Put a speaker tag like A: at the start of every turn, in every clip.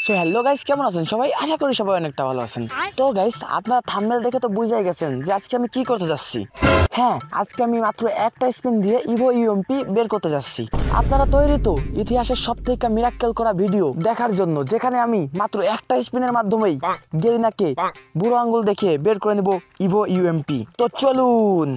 A: So hello guys, কেমন আছেন সবাই? আশা করি সবাই অনেকটা ভালো আছেন। তো গাইস, আপনারা থাম্বনেল দেখে তো বুঝেই গেছেন যে আজকে আমি কি করতে যাচ্ছি। হ্যাঁ, আজকে আমি মাত্র একটা স্পিন দিয়ে ইভো ইউএমপি বের করতে যাচ্ছি। আপনারা তৈরি তো ইতিহাসের সবথেকে মিরাক্কেল করা ভিডিও দেখার জন্য, যেখানে আমি মাত্র একটা স্পিনের মাধ্যমেই গেরিনাকে বুড়ো আঙ্গুল দেখিয়ে বের করে নেব ইভো ইউএমপি। তো চলুন।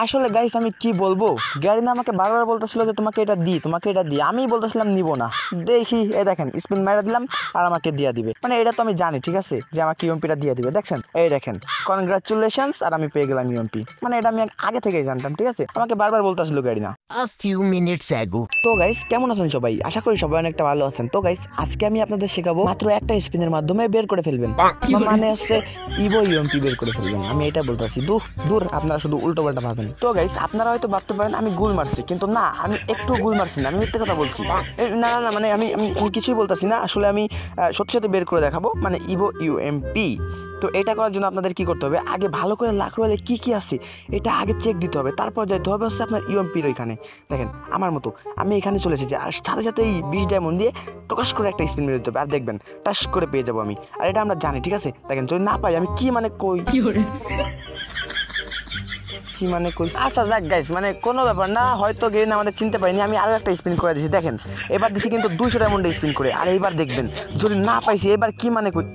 A: আসলে গাইস, আমি কি বলবো, গেরিনা আমাকে বারবার বলতেছিল যে তোমাকে এটা দি, তোমাকে এটা দি। আমি বলতেছিলাম নিব না। দেখি এই দেখেন, স্পিন মারা দিলাম আর আমাকে দিয়ে দিবে। মানে এটা তো আমি জানি, ঠিক আছে, যে আমাকে ইউএমপিটা দিয়ে দিবে। দেখছেন, এই দেখেন, কনগ্রাচুলেশনস, আর আমি পেয়ে গেলাম ইউএমপি। মানে এটা আমি আগে থেকেই জানতাম, ঠিক আছে। আমাকে বারবার বলতেছিল Garena.
B: A few minutes ago.
A: তো গাইস, কেমন আছেন সবাই? আশা করি সবাই অনেকটা ভালো আছেন। তো গাইস, আজকে আমি আপনাদের শেখাবো মাত্র একটা স্পিনের মাধ্যমে বের করে ফেলবেন, মানে হচ্ছে ইভো ইউএমপি বের করে ফেলবেন। আমি এটা বলতেছি, দূর আপনারা শুধু উল্টো পাল্টা ভাবেন। তো গাইস, আপনারা হয়তো ভাবতে পারেন আমি গুল মারছি, কিন্তু না, আমি একটু গুল মারছি না, আমি মিথ্যে কথা বলছি। না না না, মানে আমি আমি আমি কিছুই বলতেছি না। আসলে আমি সত্যি সত্যি বের করে দেখাবো, মানে ইভো ইউএমপি। তো এটা করার জন্য আপনাদের কি করতে হবে, আগে ভালো করে লাখ রয়েলে কি কি আছে এটা আগে চেক দিতে হবে। তারপর যাইতে হবে হচ্ছে আপনার ইউএমপির ওইখানে। দেখেন আমার মতো আমি এখানে চলে এসেছি, আর সাথে সাথে এই 20 ডায়মন্ড দিয়ে প্রকাশ করে একটা স্পিন মেরে দিতে হবে, আর দেখবেন টাস করে পেয়ে যাবো আমি। আর এটা আমরা জানি, ঠিক আছে। দেখেন, যদি না পাই আমি কি মানে কই কি মানে কই। আচ্ছা যাক গাইস, মানে কোনো ব্যাপার না, হয়তো গেরিন আমাদের চিনতে পারিনি। আমি আরও একটা স্পিন করে দিয়েছি, দেখেন এবার দিছি কিন্তু 200 ডায়মন্ডে স্পিন করে। আর এইবার দেখবেন যদি না পাইছি এবার কি মানে কই।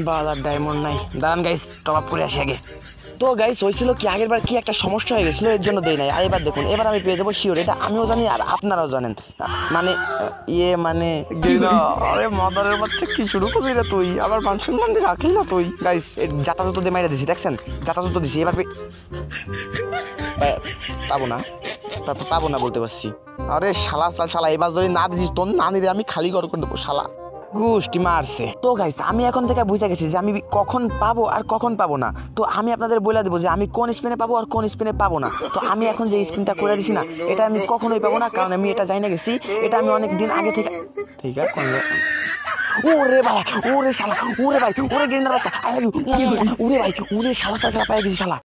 A: বালার ডায়মন্ড নাই, দাঁড়ান গাইস, টপ আপ করে আসি আগে। তো গাইস, হয়েছিল কি, আগের বার কি একটা সমস্যা হয়ে গেছিলো, এর জন্য দেই নাই। আর এবার দেখুন, এবার আমি পেয়ে যাবো শিওর, এটা আমিও জানি আর আপনারাও জানেন। মানে মানে আরে মাদারের বাচ্চা, কি শুরু করবি না তুই? আবার মান সম্মান দিয়ে রাখলি না তুই। গাইস, জাতা জুতো দিয়ে মাইরা দিছি, দেখছেন, জাতা জুতো দিছি। এবার পাবো না বলতে পারছি। আরে শালা শালা, এবার যদি না দিছিস তোর না নিলে আমি খালি ঘর করে দেবো, শালা গোষ্ঠী মারছে। তো গাইস, আমি এখন থেকে বুঝে গেছি যে আমি কখন পাবো আর কখন পাবো না। তো আমি আপনাদের বলে দেবো যে আমি কোন স্পিনে পাবো আর কোন স্পিনে পাবো না। তো আমি এখন যে স্পিনটা করে দিছি না, এটা আমি কখনোই পাবো না, কারণ আমি এটা জানি না গেছি। এটা আমি অনেক দিন আগে থেকে, ঠিক আছে। ওরে ভাই, ওরে শালা, ওরে ভাই, ওরে গেন্দার বাচ্চা, ওরে ভাই, ওরে শালা শালা পায়ে গেছি শালা।